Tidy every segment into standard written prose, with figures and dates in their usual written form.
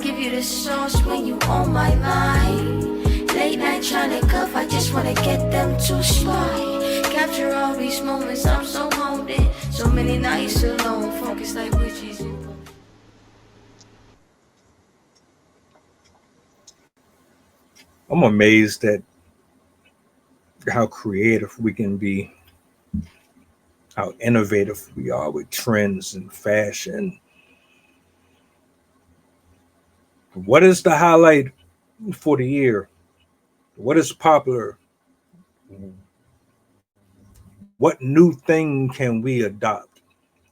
give you the sauce when you on my line. Late night trying to cuff, I just wanna get them to slide. Capture all these moments, I'm so holding. So many nights alone, focus like witches. I'm amazed at how creative we can be, how innovative we are with trends and fashion. What is the highlight for the year? What is popular? What new thing can we adopt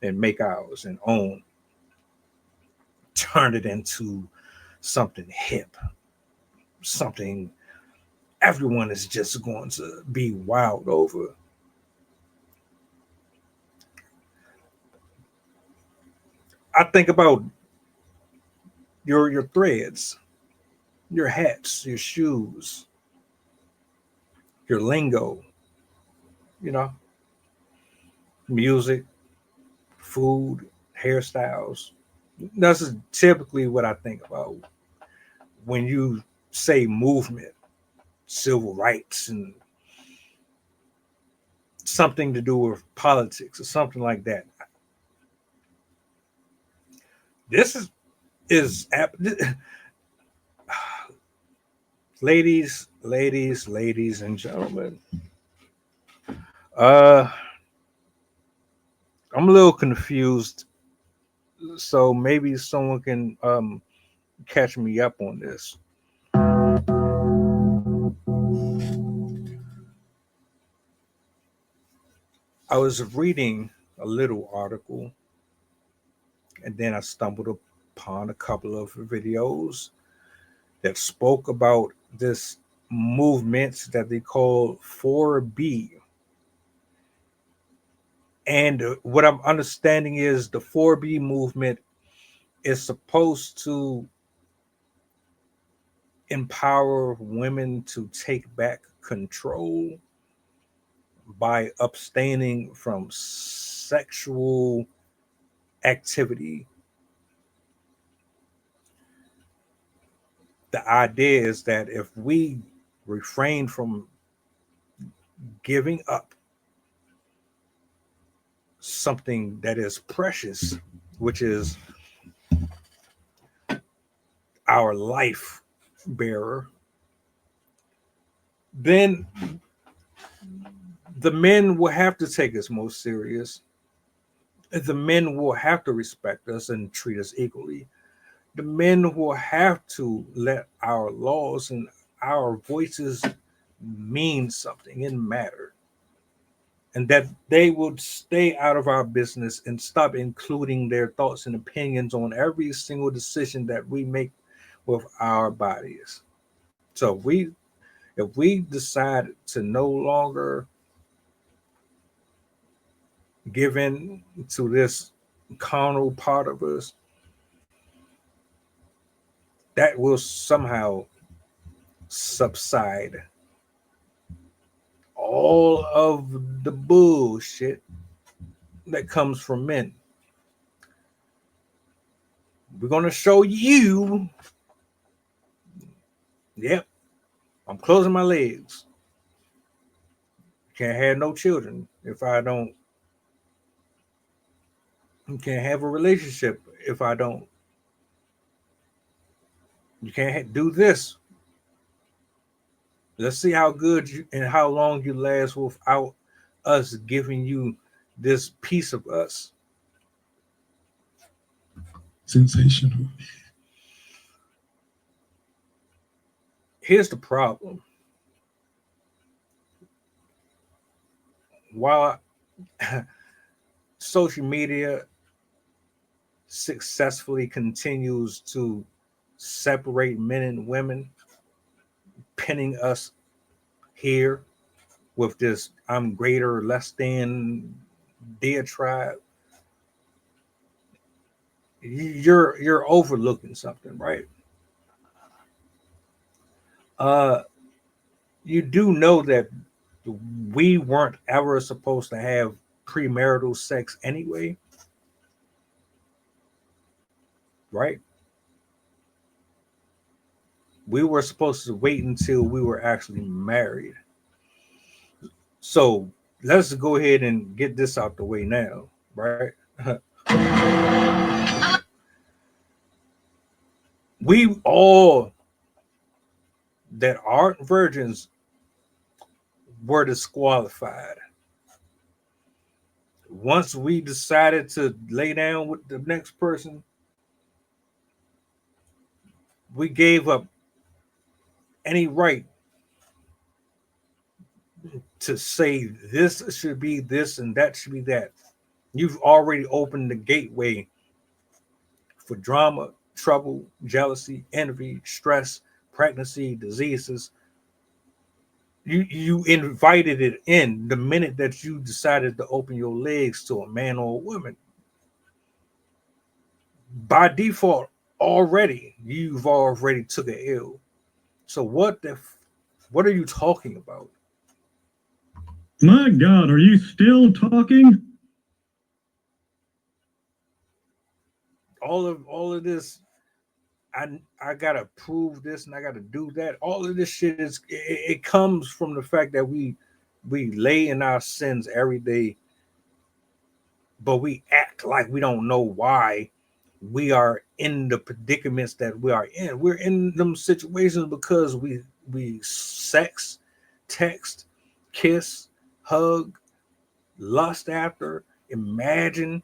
and make ours and own? Turn it into something hip, something everyone is just going to be wild over. I think about your threads, your hats, your shoes, your lingo, you know, music, food, hairstyles. That's typically what I think about when you say movement, civil rights, and something to do with politics or something like that. This is ladies and gentlemen. I'm a little confused, so maybe someone can catch me up on this. I was reading a little article, and then I stumbled upon a couple of videos that spoke about this movement that they call 4B. And what I'm understanding is the 4B movement is supposed to empower women to take back control by abstaining from sexual activity. The idea is that if we refrain from giving up something that is precious, which is our life bearer, then the men will have to take us more serious. The men will have to respect us and treat us equally. The men will have to let our laws and our voices mean something and matter. And that they would stay out of our business and stop including their thoughts and opinions on every single decision that we make with our bodies. So if we decide to no longer give in to this carnal part of us, that will somehow subside all of the bullshit that comes from men. We're going to show you. Yep, I'm closing my legs. Can't have no children if I don't. Can't have a relationship if I don't. You can't do this. Let's see how good you and how long you last without us giving you this piece of us. Sensational. Here's the problem. While social media successfully continues to separate men and women, pinning us here with this I'm greater, less than diatribe, you're overlooking something, right? You do know that we weren't ever supposed to have premarital sex anyway, right? We were supposed to wait until we were actually married. So let's go ahead and get this out the way now, right? We all that aren't virgins were disqualified. Once we decided to lay down with the next person, we gave up any right to say this should be this and that should be that. You've already opened the gateway for drama, trouble, jealousy, envy, stress, pregnancy, diseases. You invited it in the minute that you decided to open your legs to a man or a woman. By default, already you've already took an L. So what are you talking about? My God, are you still talking? All of this, I gotta prove this and I gotta do that. All of this shit it comes from the fact that we lay in our sins every day, but we act like we don't know why we are in the predicaments that we are in. We're in them situations because we sex, text, kiss, hug, lust after, imagine.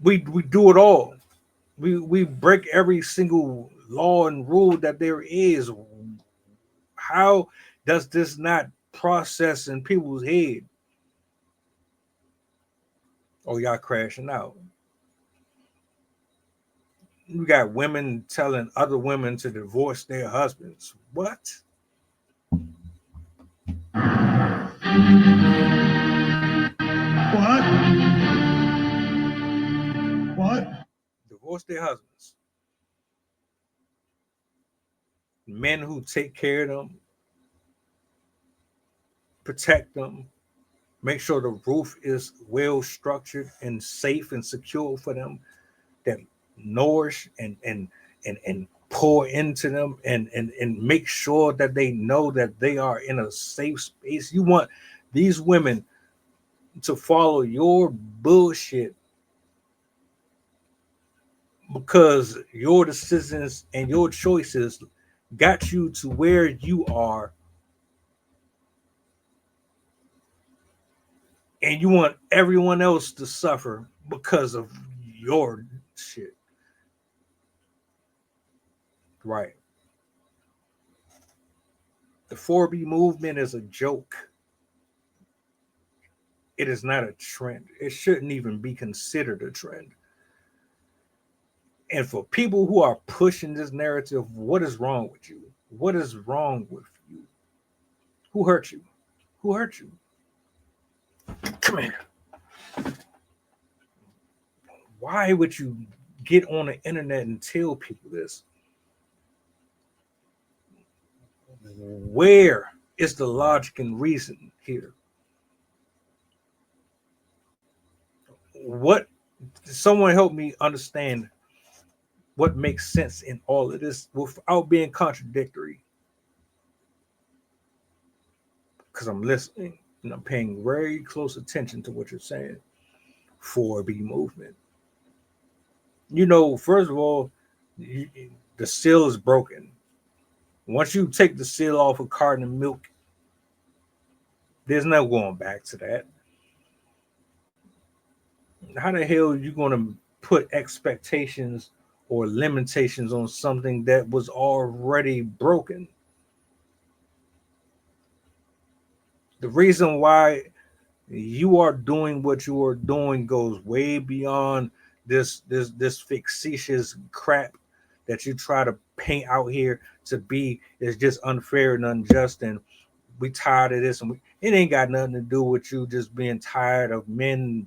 We do it all. We break every single law and rule that there is. How does this not process in people's head? Oh, y'all crashing out. You got women telling other women to divorce their husbands. What? What? Divorce their husbands. Men who take care of them, protect them, make sure the roof is well structured and safe and secure for them, that nourish and pour into them and make sure that they know that they are in a safe space. You want these women to follow your bullshit because your decisions and your choices got you to where you are, and you want everyone else to suffer because of your shit. Right. The 4B movement is a joke. It is not a trend. It shouldn't even be considered a trend. And for people who are pushing this narrative, what is wrong with you? What is wrong with you? Who hurt you? Who hurt you? Come here. Why would you get on the internet and tell people this? Where is the logic and reason here? What, someone help me understand what makes sense in all of this without being contradictory. Because I'm listening and I'm paying very close attention to what you're saying. 4B movement. You know, first of all, the seal is broken. Once you take the seal off a carton of milk, there's no going back to that. How the hell are you going to put expectations or limitations on something that was already broken? The reason why you are doing what you are doing goes way beyond this fictitious crap that you try to paint out here to be. Is just unfair and unjust, and we tired of this, and it ain't got nothing to do with you just being tired of men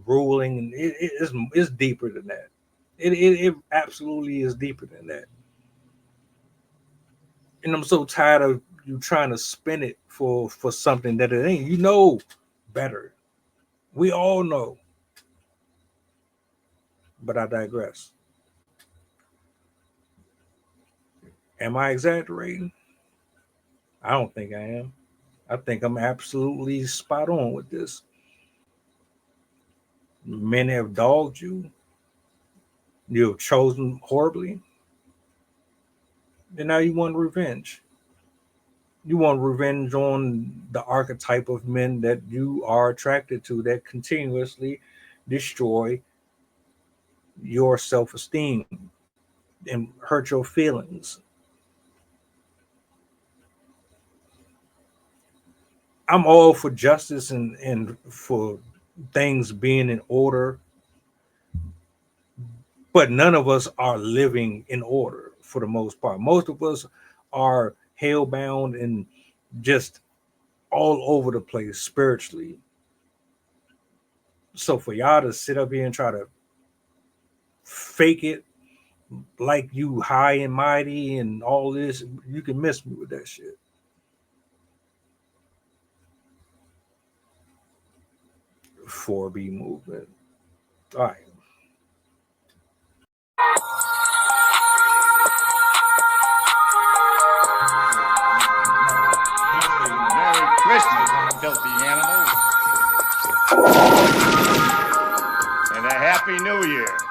ruling, and it's deeper than that. It absolutely is deeper than that. And I'm so tired of you trying to spin it for something that it ain't. You know better. We all know. But I digress. Am I exaggerating? I don't think I am. I think I'm absolutely spot on with this. Men have dogged you. You have chosen horribly. And now you want revenge. You want revenge on the archetype of men that you are attracted to that continuously destroy your self-esteem and hurt your feelings. I'm all for justice and for things being in order, but none of us are living in order for the most part. Most of us are hellbound and just all over the place spiritually. So for y'all to sit up here and try to fake it like you high and mighty and all this, you can miss me with that shit. 4B movement. All right. Merry Christmas, filthy animals. And a Happy New Year.